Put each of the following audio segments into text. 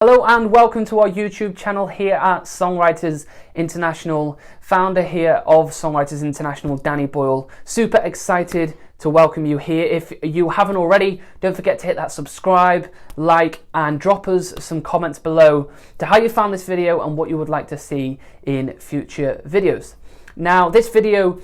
Hello and welcome to our YouTube channel here at Songwriters International. Founder here of Songwriters International, Danny Boyle. Super excited to welcome you here. If you haven't already, don't forget to hit that subscribe, like, and drop us some comments below to how you found this video and what you would like to see in future videos. Now, this video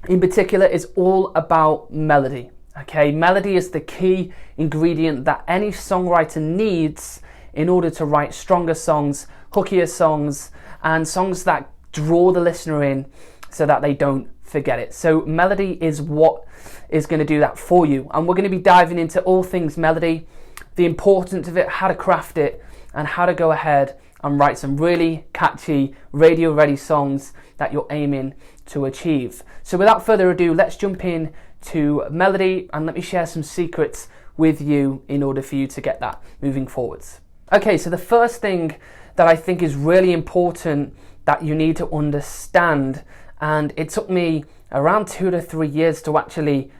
in particular is all about melody. Okay, melody is the key ingredient that any songwriter needs in order to write stronger songs, hookier songs, and songs that draw the listener in so that they don't forget it. So melody is what is going to do that for you. And we're going to be diving into all things melody, the importance of it, how to craft it, and how to go ahead and write some really catchy, radio-ready songs that you're aiming to achieve. So without further ado, let's jump in to melody and let me share some secrets with you in order for you to get that moving forwards. Okay, so the first thing that I think is really important that you need to understand, and it took me around 2 to 3 years to actually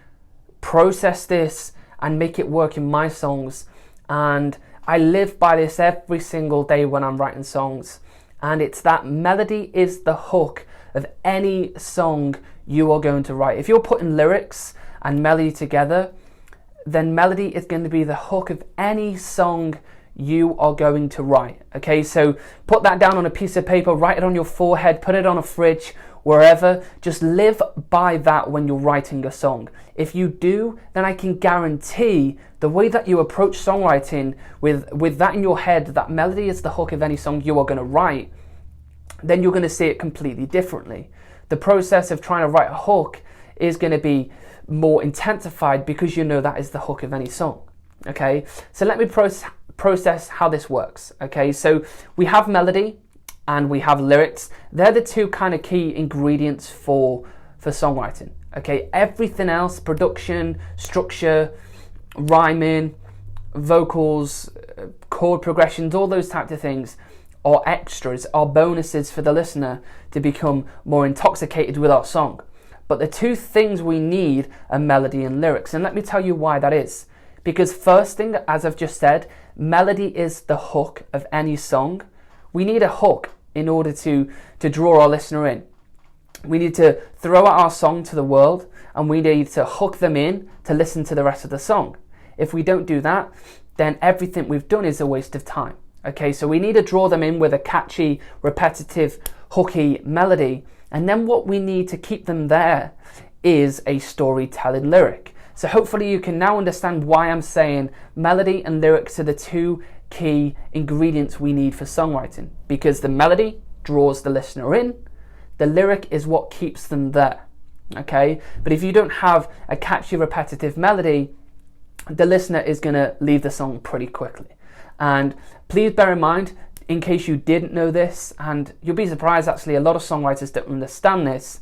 process this and make it work in my songs, and I live by this every single day when I'm writing songs, and it's that melody is the hook of any song you are going to write. If you're putting lyrics and melody together, then melody is going to be the hook of any song you are going to write. Okay, so put that down on a piece of paper, write it on your forehead, put it on a fridge, wherever. Just live by that when you're writing a song. If you do, then I can guarantee the way that you approach songwriting with that in your head, that melody is the hook of any song you are going to write, then you're going to see it completely differently. The process of trying to write a hook is going to be more intensified because you know that is the hook of any song. Okay, so let me process how this works. Okay, so we have melody and we have lyrics. They're the two kind of key ingredients for songwriting. Okay, everything else, production, structure, rhyming, vocals, chord progressions, all those types of things are extras, are bonuses for the listener to become more intoxicated with our song. But the two things we need are melody and lyrics, and let me tell you why that is. Because first thing, as I've just said, melody is the hook of any song. We need a hook in order to draw our listener in. We need to throw out our song to the world, and we need to hook them in to listen to the rest of the song. If we don't do that, then everything we've done is a waste of time. Okay, so we need to draw them in with a catchy, repetitive, hooky melody. And then what we need to keep them there is a storytelling lyric. So hopefully you can now understand why I'm saying melody and lyrics are the two key ingredients we need for songwriting. Because the melody draws the listener in, the lyric is what keeps them there. Okay? But if you don't have a catchy, repetitive melody, the listener is going to leave the song pretty quickly. And please bear in mind, in case you didn't know this, and you'll be surprised actually, a lot of songwriters don't understand this,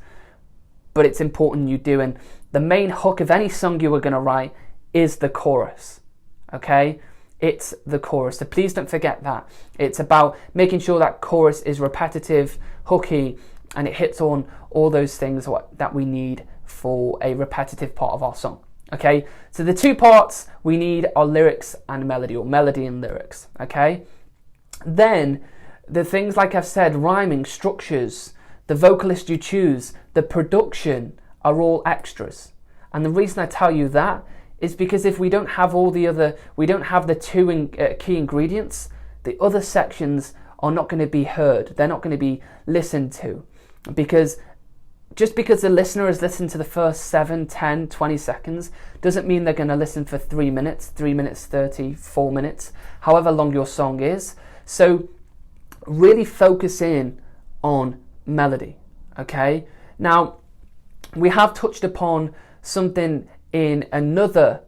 but it's important you do. And the main hook of any song you are going to write is the chorus. Okay? It's the chorus. So please don't forget that. It's about making sure that chorus is repetitive, hooky, and it hits on all those things that we need for a repetitive part of our song. Okay? So the two parts we need are lyrics and melody, or melody and lyrics. Okay? Then the things, like I've said, rhyming, structures, the vocalist you choose, the production are all extras. And the reason I tell you that is because if we don't have we don't have the two key ingredients, the other sections are not going to be heard. They're not going to be listened to. Because just because the listener has listened to the first 7, 10, 20 seconds doesn't mean they're going to listen for 3 minutes, 3 minutes 30, 4 minutes, however long your song is. So really focus in on melody. Okay? Now, we have touched upon something in another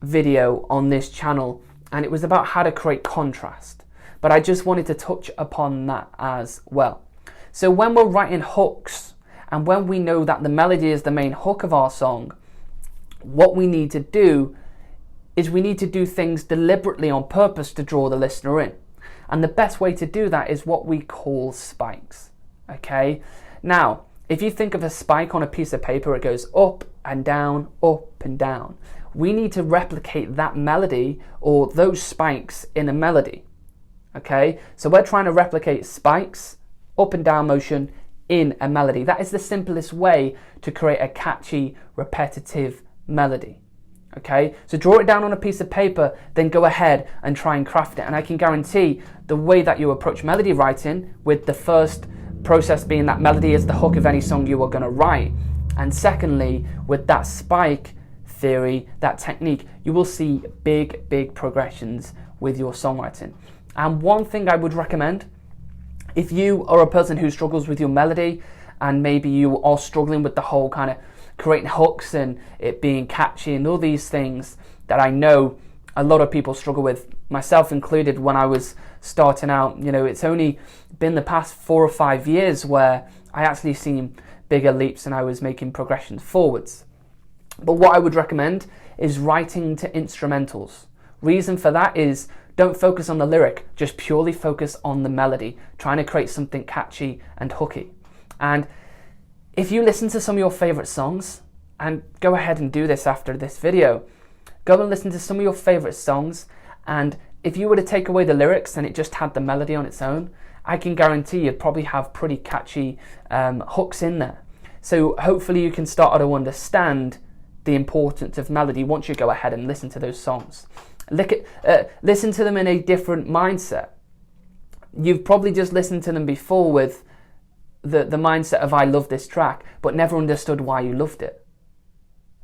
video on this channel, and it was about how to create contrast. But I just wanted to touch upon that as well. So when we're writing hooks, and when we know that the melody is the main hook of our song, what we need to do is we need to do things deliberately on purpose to draw the listener in. And the best way to do that is what we call spikes. Okay? Now, if you think of a spike on a piece of paper, it goes up and down, up and down. We need to replicate that melody or those spikes in a melody. Okay, so we're trying to replicate spikes, up and down motion in a melody. That is the simplest way to create a catchy, repetitive melody. Okay, so draw it down on a piece of paper, then go ahead and try and craft it. And I can guarantee the way that you approach melody writing, with the first process being that melody is the hook of any song you are going to write, and secondly, with that spike theory, that technique, you will see big progressions with your songwriting. And one thing I would recommend, if you are a person who struggles with your melody, and maybe you are struggling with the whole kind of creating hooks and it being catchy and all these things that I know a lot of people struggle with, myself included, when I was starting out, it's only been the past 4 or 5 years where I actually seen bigger leaps and I was making progressions forwards. But what I would recommend is writing to instrumentals. Reason for that is, don't focus on the lyric, just purely focus on the melody, trying to create something catchy and hooky. And if you listen to some of your favorite songs, and go ahead and do this after this video, go and listen to some of your favorite songs, and if you were to take away the lyrics and it just had the melody on its own, I can guarantee you'd probably have pretty catchy hooks in there. So hopefully you can start to understand the importance of melody once you go ahead and listen to those songs. Listen to them in a different mindset. You've probably just listened to them before with the mindset of I love this track, but never understood why you loved it.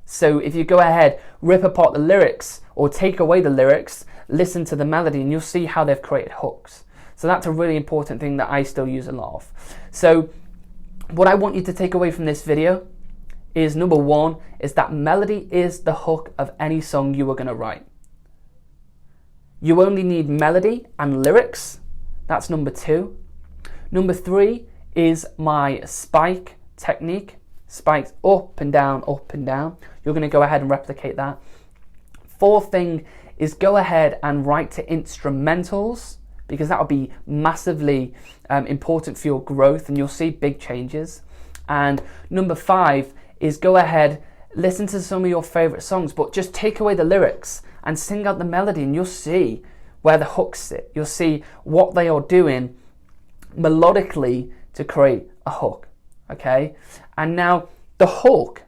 So if you go ahead, rip apart the lyrics or take away the lyrics, listen to the melody, and you'll see how they've created hooks. So that's a really important thing that I still use a lot of. So what I want you to take away from this video is, number one, is that melody is the hook of any song you are going to write. You only need melody and lyrics. That's number two. Number three is my spike technique. Spikes up and down, up and down. You're going to go ahead and replicate that. Fourth thing is, go ahead and write to instrumentals, because that will be massively important for your growth and you'll see big changes. And number five is, go ahead, listen to some of your favorite songs, but just take away the lyrics and sing out the melody, and you'll see where the hooks sit. You'll see what they are doing melodically to create a hook. Okay? And now the hook,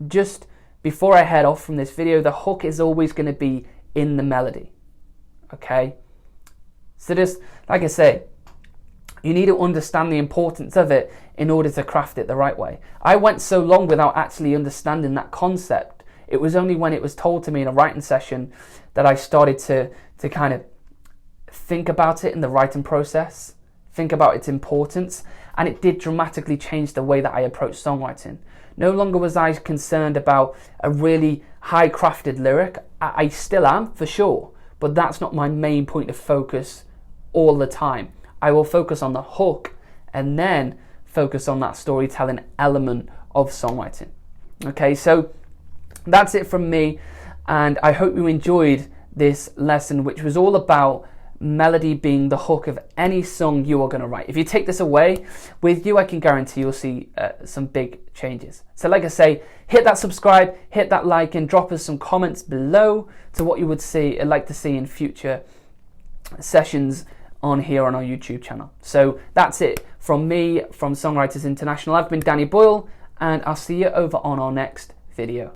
just before I head off from this video, the hook is always going to be in the melody. Okay? So just, like I say, you need to understand the importance of it in order to craft it the right way. I went so long without actually understanding that concept. It was only when it was told to me in a writing session that I started to kind of think about it in the writing process, think about its importance, and it did dramatically change the way that I approached songwriting. No longer was I concerned about a really high crafted lyric. I still am, for sure, but that's not my main point of focus all the time. I will focus on the hook and then focus on that storytelling element of songwriting. Okay, so that's it from me, and I hope you enjoyed this lesson, which was all about melody being the hook of any song you are going to write. If you take this away with you, I can guarantee you'll see some big changes. So like I say, hit that subscribe, hit that like, and drop us some comments below to what you would like to see in future sessions on here on our YouTube channel. So that's it from me, from Songwriters International. I've been Danny Boyle, and I'll see you over on our next video.